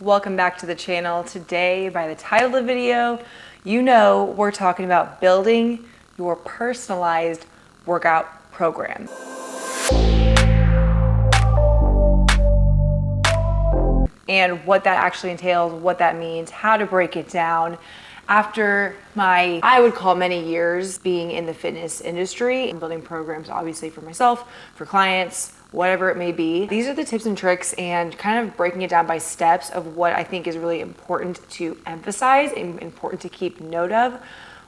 Welcome back to the channel. Today, by the title of the video, you know we're talking about building your personalized workout program. And what that actually entails, what that means, how to break it down. After my, I would call many years being in the fitness industry and building programs, obviously for myself, for clients, whatever it may be. These are the tips and tricks and kind of breaking it down by steps of what I think is really important to emphasize and important to keep note of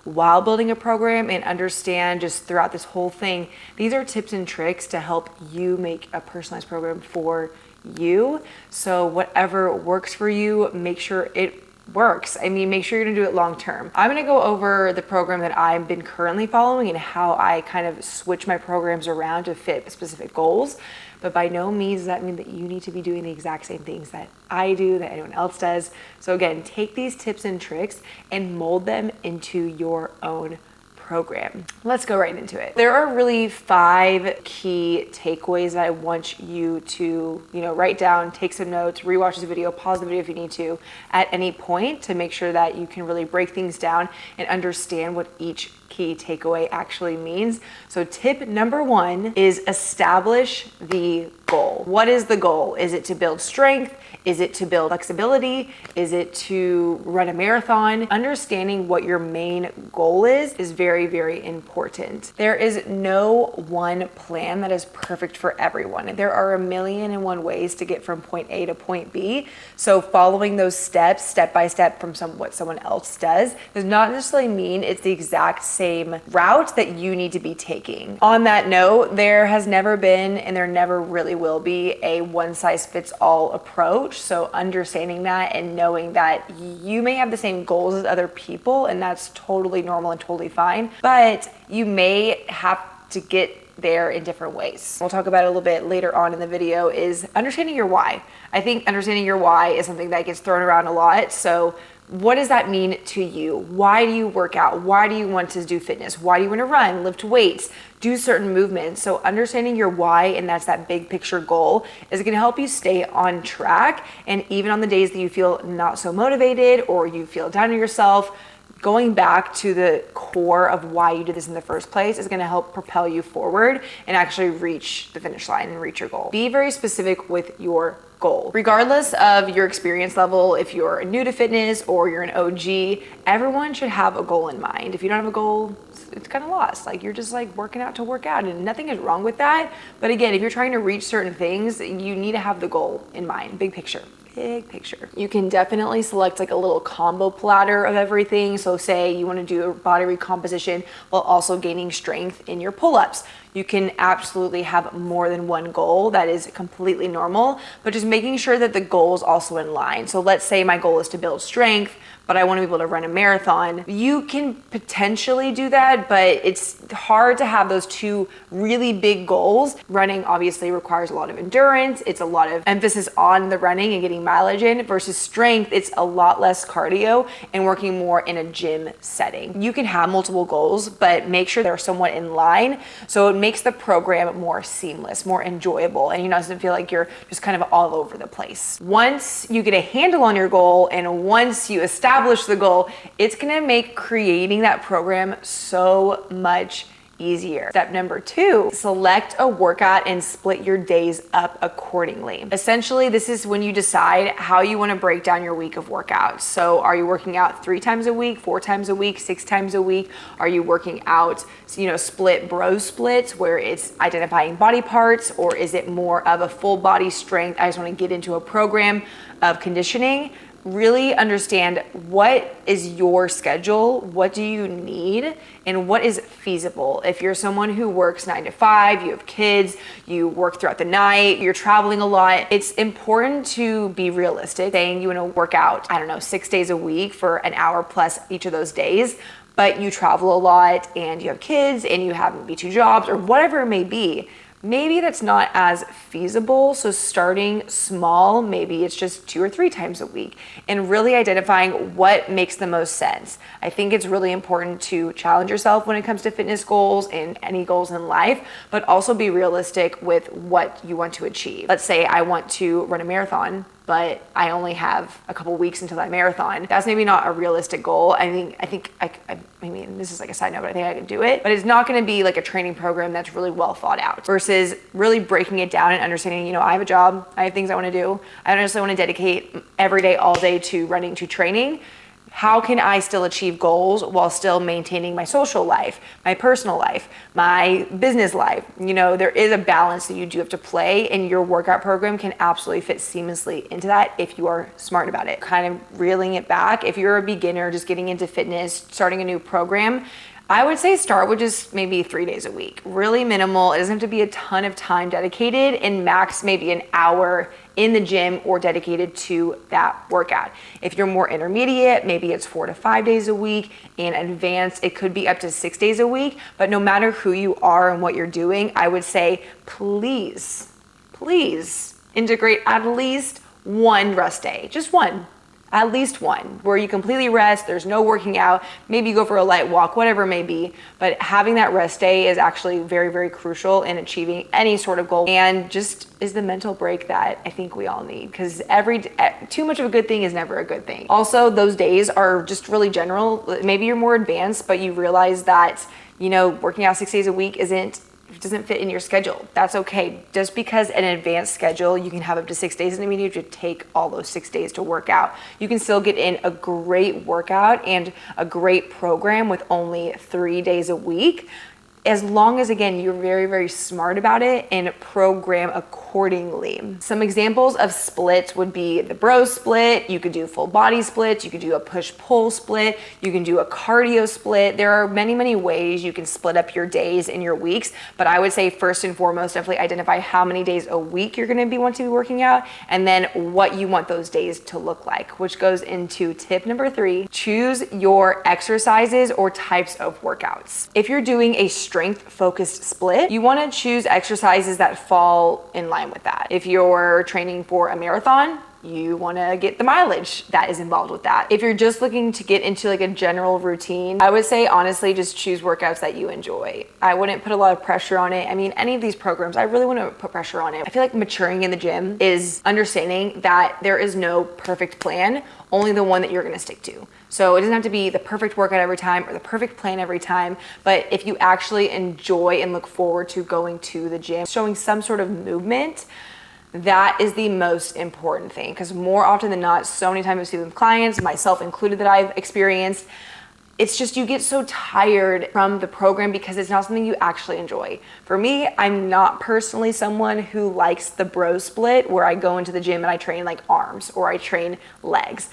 while building a program and understand just throughout this whole thing. These are tips and tricks to help you make a personalized program for you. So whatever works for you, make sure it works. Make sure you're gonna do it long term. I'm gonna go over the program that I've been currently following and how I kind of switch my programs around to fit specific goals. But by no means does that mean that you need to be doing the exact same things that I do, that anyone else does. So again, take these tips and tricks and mold them into your own program. Let's go right into it. There are really 5 key takeaways that I want you to, write down, take some notes, rewatch this video, pause the video if you need to at any point to make sure that you can really break things down and understand what each key takeaway actually means. So tip number 1 is establish the goal. What is the goal? Is it to build strength? Is it to build flexibility? Is it to run a marathon? Understanding what your main goal is very, very important. There is no one plan that is perfect for everyone. There are 1,000,001 ways to get from point A to point B. So following those steps, step by step from what someone else does not necessarily mean it's the exact same route that you need to be taking. On that note, there has never been and there never really will be a one-size-fits-all approach. So understanding that and knowing that you may have the same goals as other people, and that's totally normal and totally fine, but you may have to get there in different ways. We'll talk about it a little bit later on in the video, is understanding your why. I think understanding your why is something that gets thrown around a lot. So what does that mean to you? Why do you work out? Why do you want to do fitness? Why do you want to run, lift weights, do certain movements? So understanding your why, and that's that big picture goal, is going to help you stay on track. And even on the days that you feel not so motivated or you feel down on yourself, going back to the core of why you did this in the first place is going to help propel you forward and actually reach the finish line and reach your goal. Be very specific with your goal. Regardless of your experience level, if you're new to fitness or you're an OG, everyone should have a goal in mind. If you don't have a goal, it's kind of lost. You're just working out to work out, and nothing is wrong with that. But again, if you're trying to reach certain things, you need to have the goal in mind, big picture. Big picture. You can definitely select a little combo platter of everything. So say you want to do a body recomposition while also gaining strength in your pull-ups. You can absolutely have more than one goal. That is completely normal, but just making sure that the goal is also in line. So let's say my goal is to build strength, but I want to be able to run a marathon. You can potentially do that, but it's hard to have those two really big goals. Running obviously requires a lot of endurance. It's a lot of emphasis on the running and getting mileage in, versus strength. It's a lot less cardio and working more in a gym setting. You can have multiple goals, but make sure they're somewhat in line. So it makes the program more seamless, more enjoyable, and doesn't feel like you're just kind of all over the place. Once you get a handle on your goal and once you establish the goal, it's gonna make creating that program so much easier. Step number 2, select a workout and split your days up accordingly. Essentially, this is when you decide how you want to break down your week of workouts. So are you working out 3 times a week, 4 times a week, 6 times a week? Are you working out, split bro splits where it's identifying body parts, or is it more of a full body strength? I just want to get into a program of conditioning. Really understand what is your schedule, what do you need, and what is feasible. If you're someone who works 9 to 5, you have kids, you work throughout the night, you're traveling a lot, it's important to be realistic. Saying you want to work out, 6 days a week for an hour plus each of those days, but you travel a lot and you have kids and you have maybe 2 jobs or whatever it may be. Maybe that's not as feasible. So starting small, maybe it's just 2 or 3 times a week, and really identifying what makes the most sense. I think it's really important to challenge yourself when it comes to fitness goals and any goals in life, but also be realistic with what you want to achieve. Let's say I want to run a marathon, but I only have a couple weeks until that marathon. That's maybe not a realistic goal. I mean, this is like a side note, but I think I can do it. But it's not going to be like a training program that's really well thought out versus really breaking it down and understanding, you know, I have a job, I have things I want to do. I don't necessarily want to dedicate every day, all day to running, to training. How can I still achieve goals while still maintaining my social life, my personal life, my business life? You know, there is a balance that you do have to play, and your workout program can absolutely fit seamlessly into that if you are smart about it. Kind of reeling it back, if you're a beginner just getting into fitness, starting a new program, I would say start with just maybe 3 days a week. Really minimal. It doesn't have to be a ton of time dedicated, and max maybe an hour in the gym or dedicated to that workout. If you're more intermediate, maybe it's 4 to 5 days a week, and advanced, it could be up to 6 days a week. But no matter who you are and what you're doing, I would say please integrate at least one rest day, just one. At least one, where you completely rest, there's no working out, maybe you go for a light walk, whatever it may be, but having that rest day is actually very, very crucial in achieving any sort of goal, and just is the mental break that I think we all need, because too much of a good thing is never a good thing. Also, those days are just really general. Maybe you're more advanced, but you realize that, you know, working out 6 days a week doesn't fit in your schedule. That's okay. Just because an advanced schedule, you can have up to 6 days, doesn't mean you have to take all those 6 days to work out. You can still get in a great workout and a great program with only 3 days a week, as long as, again, you're very, very smart about it and program accordingly. Some examples of splits would be the bro split. You could do full body splits. You could do a push-pull split. You can do a cardio split. There are many, many ways you can split up your days and your weeks, but I would say first and foremost, definitely identify how many days a week you're gonna want to be working out, and then what you want those days to look like, which goes into tip number 3, choose your exercises or types of workouts. If you're doing a strength-focused split, you want to choose exercises that fall in line with that. If you're training for a marathon, you want to get the mileage that is involved with that. If you're just looking to get into like a general routine, I would say honestly just choose workouts that you enjoy. I wouldn't put a lot of pressure on it. I mean, any of these programs, I really want to put pressure on it. I feel like maturing in the gym is understanding that there is no perfect plan, only the one that you're going to stick to. So it doesn't have to be the perfect workout every time or the perfect plan every time, but if you actually enjoy and look forward to going to the gym, showing some sort of movement, that is the most important thing, because more often than not, so many times I see with clients, myself included, that I've experienced, it's just you get so tired from the program because it's not something you actually enjoy. For me, I'm not personally someone who likes the bro split where I go into the gym and I train like arms or I train legs.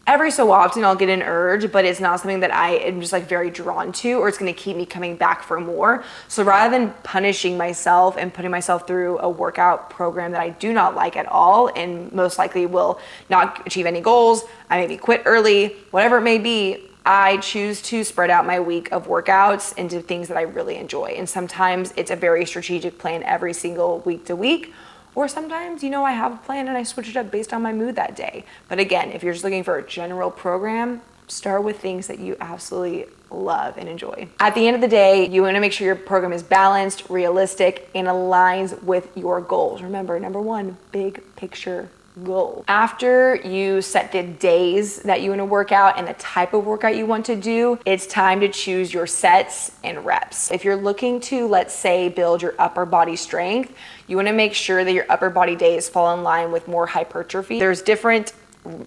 Every so often I'll get an urge, but it's not something that I am just like very drawn to, or it's going to keep me coming back for more. So rather than punishing myself and putting myself through a workout program that I do not like at all and most likely will not achieve any goals, I maybe quit early, whatever it may be, I choose to spread out my week of workouts into things that I really enjoy. And sometimes it's a very strategic plan every single week to week. Or sometimes, you know, I have a plan and I switch it up based on my mood that day. But again, if you're just looking for a general program, start with things that you absolutely love and enjoy. At the end of the day, you want to make sure your program is balanced, realistic, and aligns with your goals. Remember, number 1, big picture goal. After you set the days that you want to work out and the type of workout you want to do, it's time to choose your sets and reps. If you're looking to, let's say, build your upper body strength, you want to make sure that your upper body days fall in line with more hypertrophy. There's different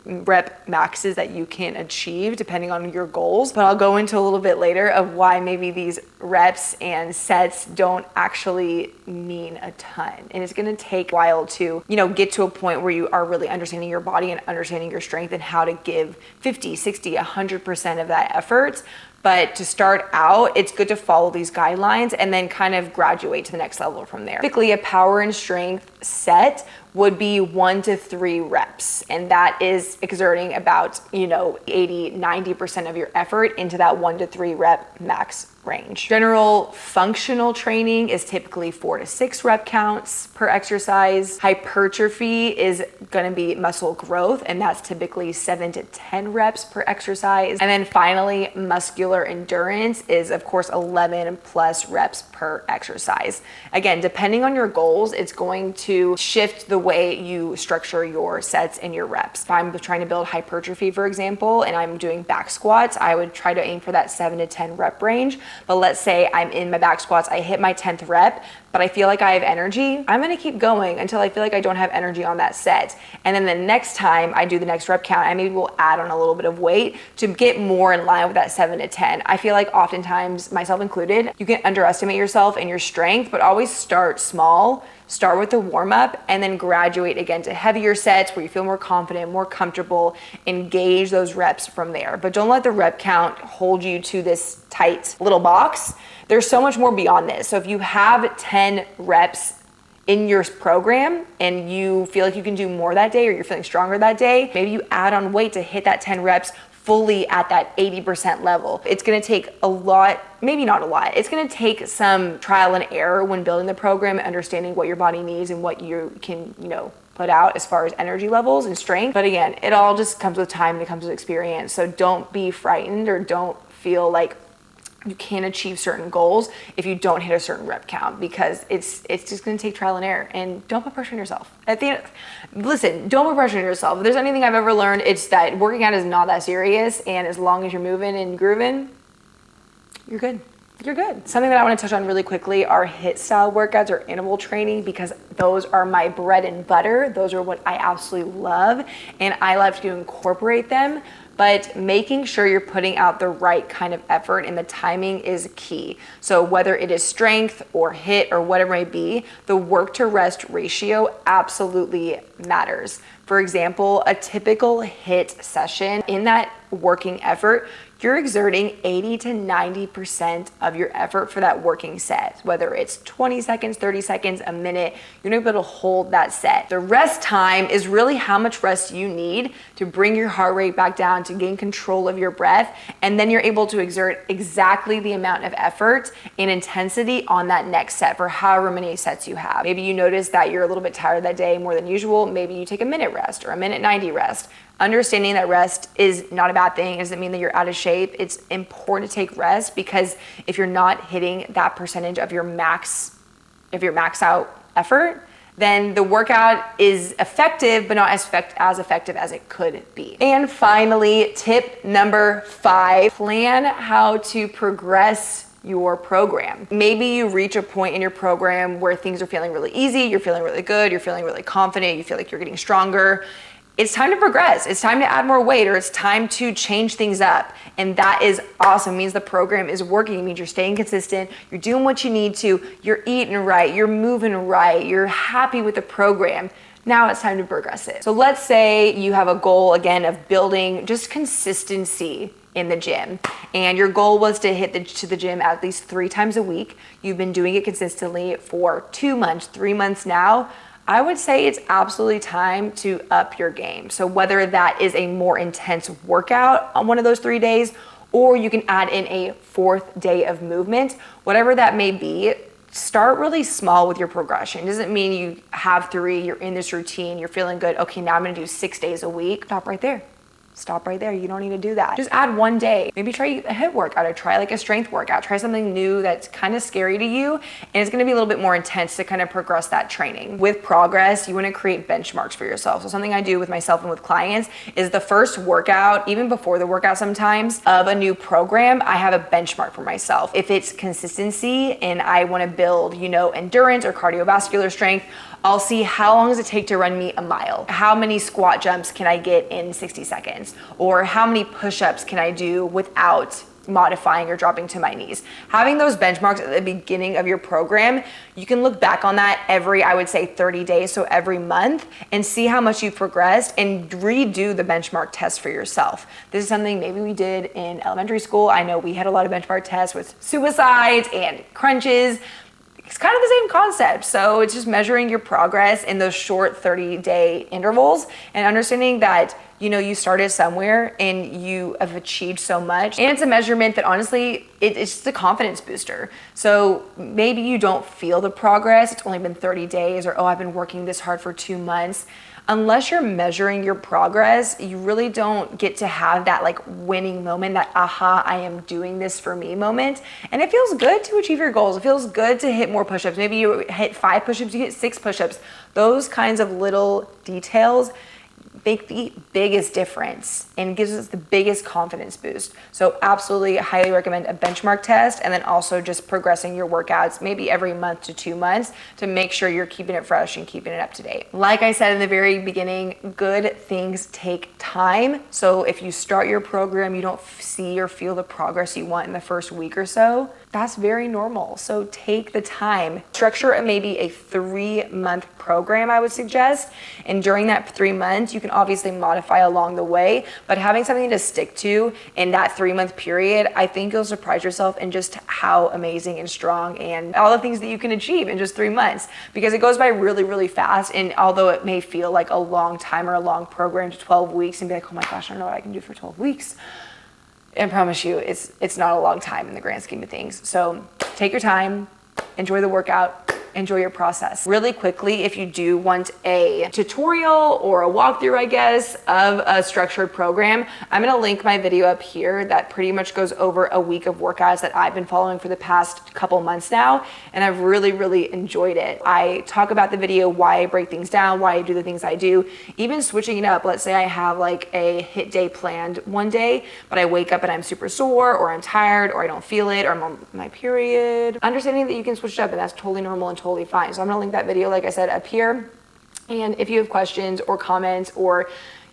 rep maxes that you can achieve depending on your goals, but I'll go into a little bit later of why maybe these reps and sets don't actually mean a ton, and it's going to take a while to, you know, get to a point where you are really understanding your body and understanding your strength and how to give 50, 60, 100% of that effort. But to start out, it's good to follow these guidelines and then kind of graduate to the next level from there. Typically, a power and strength set would be 1 to 3 reps. And that is exerting about, 80, 90% of your effort into that 1 to 3 rep max range. General functional training is typically 4 to 6 rep counts per exercise. Hypertrophy is going to be muscle growth, and that's typically 7 to 10 reps per exercise. And then finally, muscular endurance is of course 11 plus reps per exercise. Again, depending on your goals, it's going to shift the way you structure your sets and your reps. If I'm trying to build hypertrophy, for example, and I'm doing back squats, I would try to aim for that 7 to 10 rep range. But let's say I'm in my back squats, I hit my 10th rep, but I feel like I have energy, I'm gonna keep going until I feel like I don't have energy on that set. And then the next time I do the next rep count, I maybe will add on a little bit of weight to get more in line with that 7 to 10. I feel like oftentimes, myself included, you can underestimate yourself and your strength, but always start small. Start with the warm up and then graduate again to heavier sets where you feel more confident, more comfortable, engage those reps from there. But don't let the rep count hold you to this tight little box. There's so much more beyond this. So if you have 10 reps in your program and you feel like you can do more that day or you're feeling stronger that day, maybe you add on weight to hit that 10 reps fully at that 80% level. It's gonna take a lot, maybe not a lot, it's gonna take some trial and error when building the program, understanding what your body needs and what you can, put out as far as energy levels and strength. But again, it all just comes with time and it comes with experience. So don't be frightened or don't feel like you can't achieve certain goals if you don't hit a certain rep count, because it's just going to take trial and error. And don't put pressure on yourself. Listen, don't put pressure on yourself. If there's anything I've ever learned, it's that working out is not that serious, and as long as you're moving and grooving, you're good. You're good. Something that I want to touch on really quickly are HIIT style workouts or interval training, because those are my bread and butter. Those are what I absolutely love, and I love to incorporate them. But making sure you're putting out the right kind of effort and the timing is key. So whether it is strength or HIIT or whatever it may be, the work to rest ratio absolutely matters. For example, a typical HIIT session, in that working effort, you're exerting 80 to 90% of your effort for that working set. Whether it's 20 seconds, 30 seconds, a minute, you're gonna be able to hold that set. The rest time is really how much rest you need to bring your heart rate back down, to gain control of your breath, and then you're able to exert exactly the amount of effort and intensity on that next set for however many sets you have. Maybe you notice that you're a little bit tired that day more than usual. Maybe you take a minute rest or a minute 90 rest. Understanding that rest is not a bad thing. It doesn't mean that you're out of shape. It's important to take rest, because if you're not hitting that percentage of your max out effort, then the workout is effective, but not as effective as it could be. And finally, tip number 5, plan how to progress your program. Maybe you reach a point in your program where things are feeling really easy, you're feeling really good, you're feeling really confident, you feel like you're getting stronger. It's time to progress. It's time to add more weight, or it's time to change things up. And that is awesome. It means the program is working. It means you're staying consistent. You're doing what you need to. You're eating right. You're moving right. You're happy with the program. Now it's time to progress it. So let's say you have a goal, again, of building just consistency in the gym, and your goal was to hit the gym at least 3 times a week. You've been doing it consistently for 2 months, 3 months now. I would say it's absolutely time to up your game. So whether that is a more intense workout on one of those 3 days, or you can add in a 4th day of movement, whatever that may be, start really small with your progression. It doesn't mean you have 3, you're in this routine, you're feeling good. Okay, now I'm gonna do 6 days a week. Stop right there. Stop right there. You don't need to do that. Just add 1 day. Maybe try a HIIT workout, or try like a strength workout. Try something new that's kind of scary to you, and it's gonna be a little bit more intense to kind of progress that training. With progress, you wanna create benchmarks for yourself. So something I do with myself and with clients is the first workout, even before the workout sometimes, of a new program, I have a benchmark for myself. If it's consistency and I wanna build, endurance or cardiovascular strength, I'll see how long does it take to run me a mile? How many squat jumps can I get in 60 seconds? Or how many push-ups can I do without modifying or dropping to my knees? Having those benchmarks at the beginning of your program, you can look back on that every, I would say 30 days, so every month, and see how much you've progressed and redo the benchmark test for yourself. This is something maybe we did in elementary school. I know we had a lot of benchmark tests with suicides and crunches. It's kind of the same concept. So it's just measuring your progress in those short 30-day intervals and understanding that, you know, you started somewhere and you have achieved so much. And it's a measurement that honestly, it's just a confidence booster. So maybe you don't feel the progress. It's only been 30 days or, oh, I've been working this hard for 2 months. Unless you're measuring your progress, you really don't get to have that like winning moment, that aha, I am doing this for me moment. And it feels good to achieve your goals. It feels good to hit more push-ups. Maybe you hit 5 push-ups, you hit 6 push-ups. Those kinds of little details make the biggest difference and gives us the biggest confidence boost. So absolutely highly recommend a benchmark test, and then also just progressing your workouts maybe every month to 2 months to make sure you're keeping it fresh and keeping it up to date. Like I said in the very beginning, good things take time. So if you start your program, you don't see or feel the progress you want in the first week or so, that's very normal. So take the time. Structure maybe a 3-month program, I would suggest. And during that 3 months, you can obviously modify along the way, but having something to stick to in that 3-month period, I think you'll surprise yourself in just how amazing and strong and all the things that you can achieve in just 3 months, because it goes by really, really fast. And although it may feel like a long time or a long program to 12 weeks and be like, oh my gosh, I don't know what I can do for 12 weeks. I promise you, it's not a long time in the grand scheme of things. So take your time, enjoy the workout, enjoy your process. Really quickly, if you do want a tutorial or a walkthrough, I guess, of a structured program, I'm gonna link my video up here that pretty much goes over a week of workouts that I've been following for the past couple months now, and I've really, really enjoyed it. I talk about the video, why I break things down, why I do the things I do, even switching it up. Let's say I have like a HIIT day planned one day, but I wake up and I'm super sore, or I'm tired, or I don't feel it, or I'm on my period. Understanding that you can switch it up, and that's totally normal and totally fine. So I'm gonna link that video, like I said, up here. And if you have questions or comments, or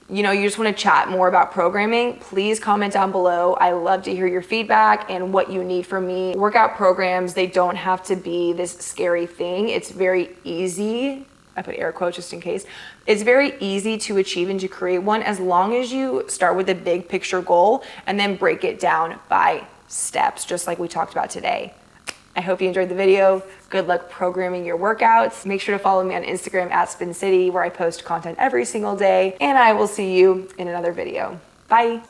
you just want to chat more about programming, please comment down below. I love to hear your feedback and what you need from me. Workout programs, they don't have to be this scary thing. It's very easy. I put air quotes just in case. It's very easy to achieve and to create one, as long as you start with a big picture goal and then break it down by steps, just like we talked about today. I hope you enjoyed the video. Good luck programming your workouts. Make sure to follow me on Instagram at Spin City, where I post content every single day, and I will see you in another video. Bye.